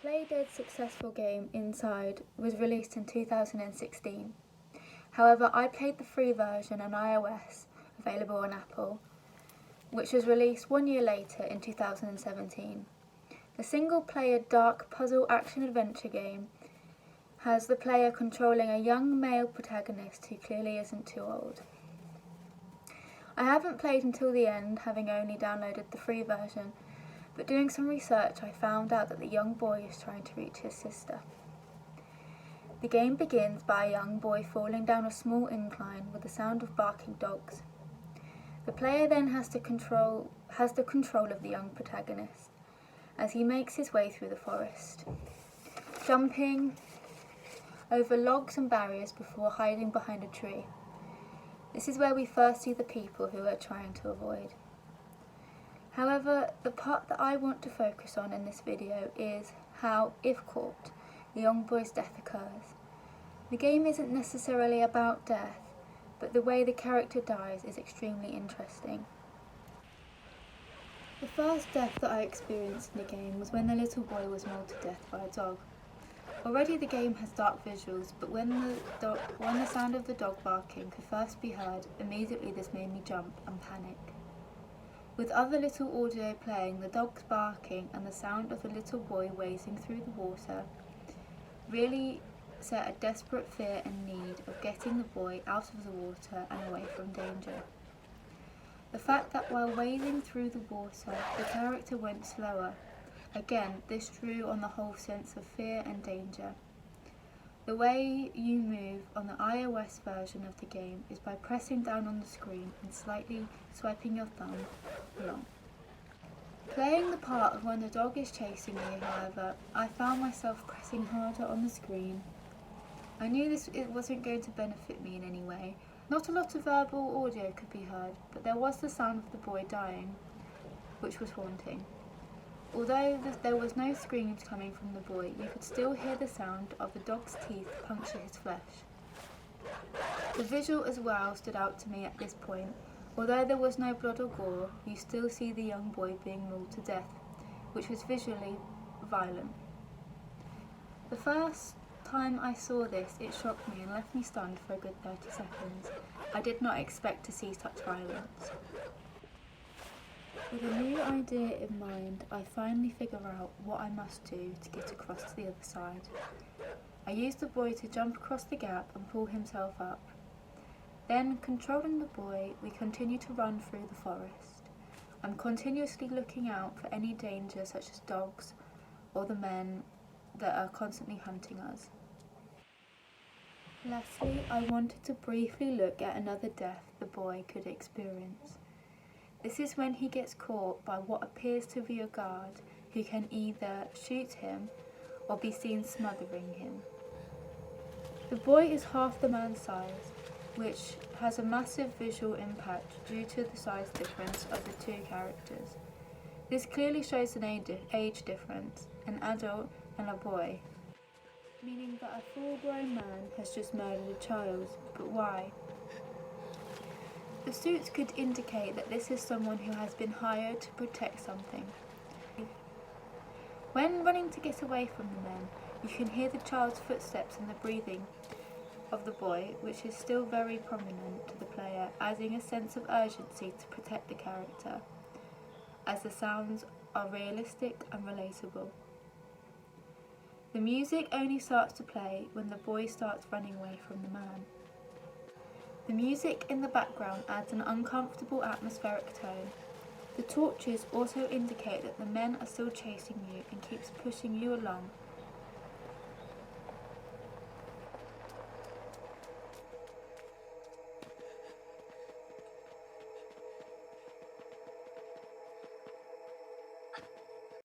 Playdead's successful game Inside was released in 2016. However, I played the free version on iOS, available on Apple, which was released 1 year later in 2017. The single-player dark puzzle action-adventure game has the player controlling a young male protagonist who clearly isn't too old. I haven't played until the end, having only downloaded the free version, but doing some research I found out that the young boy is trying to reach his sister. The game begins by a young boy falling down a small incline with the sound of barking dogs. The player then has the control of the young protagonist as he makes his way through the forest, jumping over logs and barriers before hiding behind a tree. This is where we first see the people who we are trying to avoid. However, the part that I want to focus on in this video is how, if caught, the young boy's death occurs. The game isn't necessarily about death, but the way the character dies is extremely interesting. The first death that I experienced in the game was when the little boy was mauled to death by a dog. Already the game has dark visuals, but when the sound of the dog barking could first be heard, immediately this made me jump and panic. With other little audio playing, the dogs barking and the sound of the little boy wading through the water really set a desperate fear and need of getting the boy out of the water and away from danger. The fact that while wading through the water, the character went slower, again, this drew on the whole sense of fear and danger. The way you move on the iOS version of the game is by pressing down on the screen and slightly swiping your thumb along. Playing the part of when the dog is chasing me, however, I found myself pressing harder on the screen. I knew it wasn't going to benefit me in any way. Not a lot of verbal audio could be heard, but there was the sound of the boy dying, which was haunting. Although there was no screams coming from the boy, you could still hear the sound of the dog's teeth puncture his flesh. The visual as well stood out to me at this point. Although there was no blood or gore, you still see the young boy being mauled to death, which was visually violent. The first time I saw this, it shocked me and left me stunned for a good 30 seconds. I did not expect to see such violence. With a new idea in mind, I finally figure out what I must do to get across to the other side. I use the boy to jump across the gap and pull himself up. Then, controlling the boy, we continue to run through the forest. I'm continuously looking out for any danger such as dogs or the men that are constantly hunting us. Lastly, I wanted to briefly look at another death the boy could experience. This is when he gets caught by what appears to be a guard who can either shoot him or be seen smothering him. The boy is half the man's size, which has a massive visual impact due to the size difference of the two characters. This clearly shows an age difference, an adult and a boy, meaning that a full-grown man has just murdered a child, but why? The suits could indicate that this is someone who has been hired to protect something. When running to get away from the men, you can hear the child's footsteps and the breathing of the boy, which is still very prominent to the player, adding a sense of urgency to protect the character, as the sounds are realistic and relatable. The music only starts to play when the boy starts running away from the man. The music in the background adds an uncomfortable atmospheric tone. The torches also indicate that the men are still chasing you and keeps pushing you along